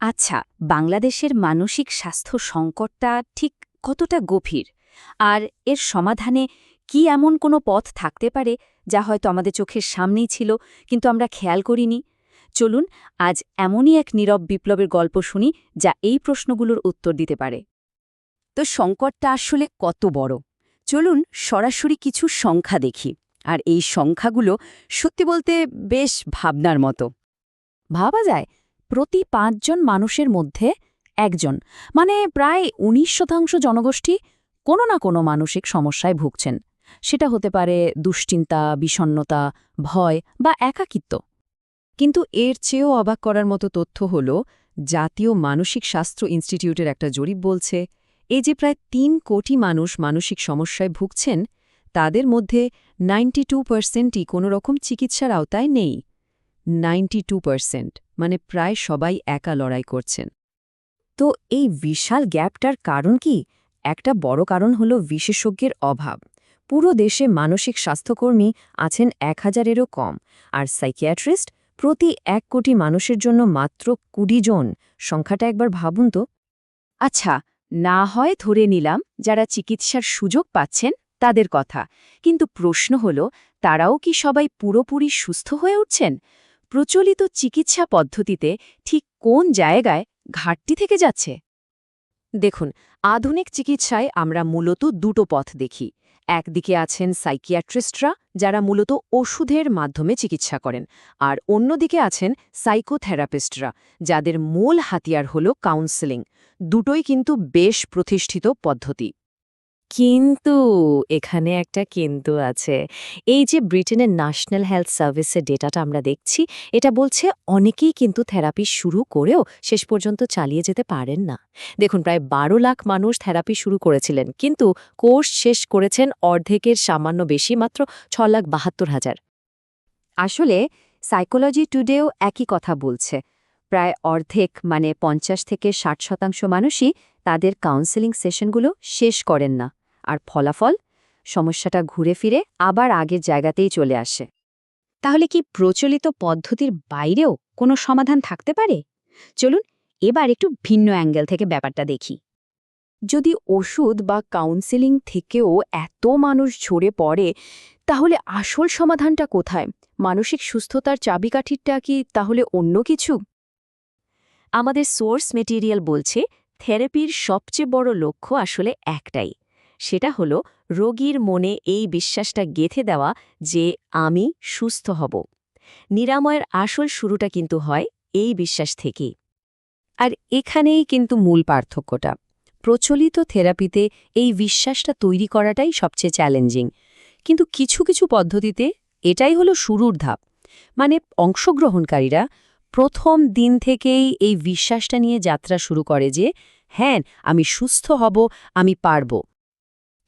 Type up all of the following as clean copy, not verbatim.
আচ্ছা, বাংলাদেশের মানসিক স্বাস্থ্য সংকটটা ঠিক কতটা গভীর? আর এর সমাধানে কি এমন কোনো পথ থাকতে পারে যা হয়তো আমাদের চোখের সামনেই ছিল কিন্তু আমরা খেয়াল করিনি? চলুন আজ এমনই এক নীরব বিপ্লবের গল্প শুনি যা এই প্রশ্নগুলোর উত্তর দিতে পারে। তো সংকটটা আসলে কত বড়? চলুন সরাসরি কিছু সংখ্যা দেখি। আর এই সংখ্যাগুলো সত্যি বলতে বেশ ভাবনার মতো। ভাবা যায় প্রতি ৫ জন মানুষের মধ্যে একজন, মানে প্রায় ১৯% জনগোষ্ঠী কোনো না কোনো মানসিক সমস্যায় ভুগছেন। সেটা হতে পারে দুশ্চিন্তা, বিষণ্ণতা, ভয় বা একাকিত্ব। কিন্তু এর চেয়েও অবাক করার মতো তথ্য হল জাতীয় মানসিক স্বাস্থ্য ইনস্টিটিউটের একটা জরিপ বলছে এই যে প্রায় ৩ কোটি মানুষ মানসিক সমস্যায় ভুগছেন তাদের মধ্যে 92%ই কোনো রকম চিকিৎসার আওতায় নেই। 92%, মানে প্রায় সবাই একা লড়াই করছেন। তো এই বিশাল গ্যাপটার কারণ কি? একটা বড় কারণ হলো বিশেষজ্ঞের অভাব। পুরো দেশে মানসিক স্বাস্থ্যকর্মী আছেন ১,০০০-এরও কম, আর সাইকিয়াট্রিস্ট প্রতি ১ কোটি মানুষের জন্য মাত্র ২০ জন। সংখ্যাটা একবার ভাবুন তো। আচ্ছা, না হয় ধরে নিলাম যারা চিকিৎসার সুযোগ পাচ্ছেন তাদের কথা, কিন্তু প্রশ্ন হল তারাও কি সবাই পুরোপুরি সুস্থ হয়ে উঠছেন? প্রচলিত চিকিৎসা পদ্ধতিতে ঠিক কোন জায়গায় ঘাটতি থেকে যাচ্ছে? দেখুন, আধুনিক চিকিৎসায় আমরা মূলত দুটো পথ দেখি। একদিকে আছেন সাইকিয়াট্রিস্টরা, যারা মূলত ওষুধের মাধ্যমে চিকিৎসা করেন, আর অন্যদিকে আছেন সাইকোথেরাপিস্টরা, যাদের মূল হাতিয়ার হল কাউন্সেলিং। দুটোই কিন্তু বেশ প্রতিষ্ঠিত পদ্ধতি। কিন্তু এখানে একটা কিন্তু আছে। এই যে ব্রিটেনের ন্যাশনাল হেলথ সার্ভিসের ডেটাটা আমরা দেখছি, এটা বলছে অনেকেই কিন্তু থেরাপি শুরু করেও শেষ পর্যন্ত চালিয়ে যেতে পারেন না। দেখুন, প্রায় ১২ লাখ মানুষ থেরাপি শুরু করেছিলেন, কিন্তু কোর্স শেষ করেছেন অর্ধেকের সামান্য বেশি, মাত্র ৬,৭২,০০০। আসলে সাইকোলজি টুডেও একই কথা বলছে। প্রায় অর্ধেক, মানে ৫০ থেকে ৬০% মানুষই তাদের কাউন্সেলিং সেশনগুলো শেষ করেন না। আর ফলাফল, সমস্যাটা ঘুরে ফিরে আবার আগের জায়গাতেই চলে আসে। তাহলে কি প্রচলিত পদ্ধতির বাইরেও কোনো সমাধান থাকতে পারে? চলুন এবার একটু ভিন্ন অ্যাঙ্গেল থেকে ব্যাপারটা দেখি। যদি ওষুধ বা কাউন্সেলিং থেকেও এত মানুষ ঝরে পড়ে, তাহলে আসল সমাধানটা কোথায়? মানসিক সুস্থতার চাবিকাঠিটা কি তাহলে অন্য কিছু? আমাদের সোর্স মেটেরিয়াল বলছে থেরাপির সবচেয়ে বড় লক্ষ্য আসলে একটাই। সেটা হলো রোগীর মনে এই বিশ্বাসটা গেঁথে দেওয়া যে আমি সুস্থ হব। নিরাময়ের আসল শুরুটা কিন্তু হয় এই বিশ্বাস থেকেই। আর এখানেই কিন্তু মূল পার্থক্যটা। প্রচলিত থেরাপিতে এই বিশ্বাসটা তৈরি করাটাই সবচেয়ে চ্যালেঞ্জিং, কিন্তু কিছু কিছু পদ্ধতিতে এটাই হলো শুরুর ধাপ। মানে অংশগ্রহণকারীরা প্রথম দিন থেকেই এই বিশ্বাসটা নিয়ে যাত্রা শুরু করে যে হ্যাঁ, আমি সুস্থ হব, আমি পারব।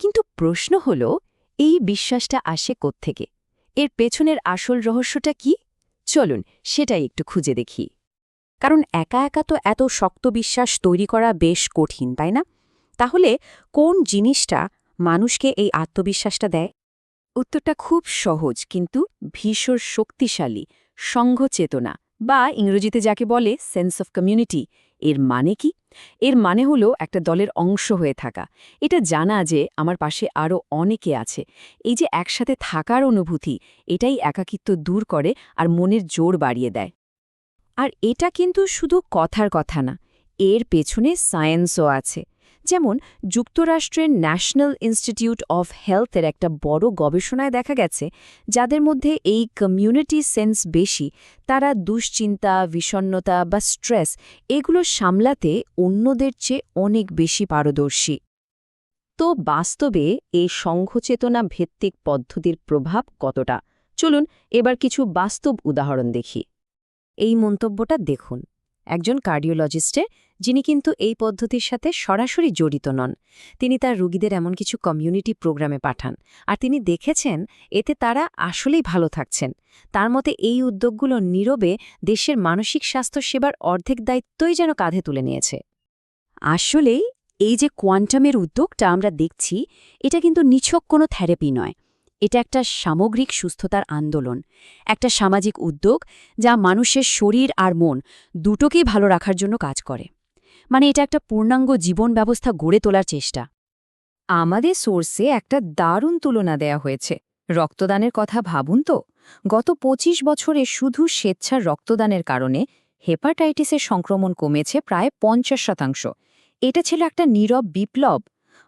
কিন্তু প্রশ্ন হলো, এই বিশ্বাসটা আসে কোত্থেকে? এর পেছনের আসল রহস্যটা কি? চলুন সেটাই একটু খুঁজে দেখি। কারণ একা একা তো এত শক্ত বিশ্বাস তৈরি করা বেশ কঠিন, তাই না? তাহলে কোন জিনিসটা মানুষকে এই আত্মবিশ্বাসটা দেয়? উত্তরটা খুব সহজ কিন্তু ভীষণ শক্তিশালী: সংঘ চেতনা, বা ইংরেজিতে যাকে বলে সেন্স অফ কমিউনিটি। এর মানে কি? এর মানে হলো একটা দলের অংশ হয়ে থাকা। এটা জানা যে আমার পাশে আরও অনেকে আছে। এই যে একসাথে থাকার অনুভূতি, এটাই একাকিত্ব দূর করে আর মনের জোর বাড়িয়ে দেয়। আর এটা কিন্তু শুধু কথার কথা না, এর পেছনে সায়েন্সও আছে। যেমন যুক্তরাষ্ট্রের ন্যাশনাল ইনস্টিটিউট অফ হেলথের একটা বড় গবেষণায় দেখা গেছে যাদের মধ্যে এই কমিউনিটি সেন্স বেশি, তারা দুশ্চিন্তা, বিষণ্ণতা বা স্ট্রেস এগুলো সামলাতে অন্যদের চেয়ে অনেক বেশি পারদর্শী। তো বাস্তবে এই সংঘচেতনা ভিত্তিক পদ্ধতির প্রভাব কতটা? চলুন এবার কিছু বাস্তব উদাহরণ দেখি। এই মন্তব্যটা দেখুন, একজন কার্ডিওলজিস্টের, যিনি কিন্তু এই পদ্ধতির সাথে সরাসরি জড়িত নন। তিনি তার রোগীদের এমন কিছু কমিউনিটি প্রোগ্রামে পাঠান, আর তিনি দেখেছেন এতে তারা আসলেই ভালো থাকছেন। তার মতে এই উদ্যোগগুলো নীরবে দেশের মানসিক স্বাস্থ্য সেবার অর্ধেক দায়িত্বই যেন কাঁধে তুলে নিয়েছে। আসলেই এই যে কোয়ান্টামের উদ্যোগটা আমরা দেখছি, এটা কিন্তু নিছক কোনো থেরাপি নয়। এটা একটা সামগ্রিক সুস্থতার আন্দোলন, একটা সামাজিক উদ্যোগ যা মানুষের শরীর আর মন দুটোকেই ভালো রাখার জন্য কাজ করে। মানে এটা একটা পূর্ণাঙ্গ জীবন ব্যবস্থা গড়ে তোলার চেষ্টা। আমাদের সোর্সে একটা দারুণ তুলনা দেয়া হয়েছে। রক্তদানের কথা ভাবুন তো, গত ২৫ বছরে শুধু স্বেচ্ছার রক্তদানের কারণে হেপাটাইটিসের সংক্রমণ কমেছে প্রায় ৫০%। এটা ছিল একটা নীরব বিপ্লব।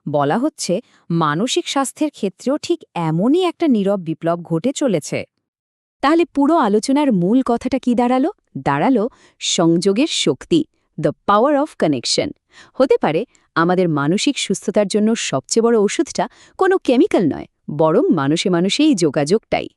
বলা হচ্ছে মানসিক স্বাস্থ্যের ক্ষেত্রেও ঠিক এমনই একটা নীরব বিপ্লব ঘটে চলেছে। তাহলে পুরো আলোচনার মূল কথাটা কি দাঁড়ালো সংযোগের শক্তি, দ্য পাওয়ার অফ কানেকশন। হতে পারে আমাদের মানসিক সুস্থতার জন্য সবচেয়ে বড় ওষুধটা কোনো কেমিক্যাল নয়, বরং মানুষে মানুষেই যোগাযোগটাই।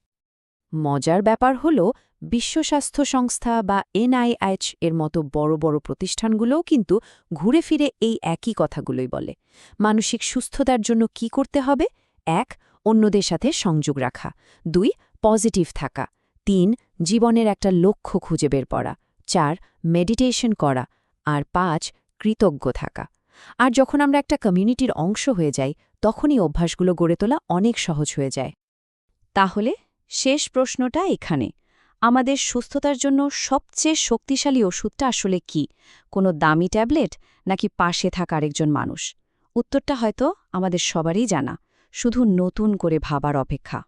মজার ব্যাপার হল, বিশ্ব স্বাস্থ্য সংস্থা বা NIH এর মতো বড় বড় প্রতিষ্ঠানগুলোও কিন্তু ঘুরে ফিরে এই একই কথাগুলোই বলে। মানসিক সুস্থতার জন্য কি করতে হবে? ১. অন্যদের সাথে সংযোগ রাখা। ২. পজিটিভ থাকা। ৩. জীবনের একটা লক্ষ্য খুঁজে বের করা। ৪. মেডিটেশন করা। আর ৫. কৃতজ্ঞ থাকা। আর যখন আমরা একটা কমিউনিটির অংশ হয়ে যাই, তখনই অভ্যাসগুলো গড়ে তোলা অনেক সহজ হয়ে যায়। তাহলে শেষ প্রশ্নটা এখানে, আমাদের সুস্থতার জন্য সবচেয়ে শক্তিশালী ওষুধটা আসলে কি? কোনো দামি ট্যাবলেট নাকি পাশে থাকা আরেকজন মানুষ? উত্তরটা হয়তো আমাদের সবারই জানা, শুধু নতুন করে ভাবার অপেক্ষা।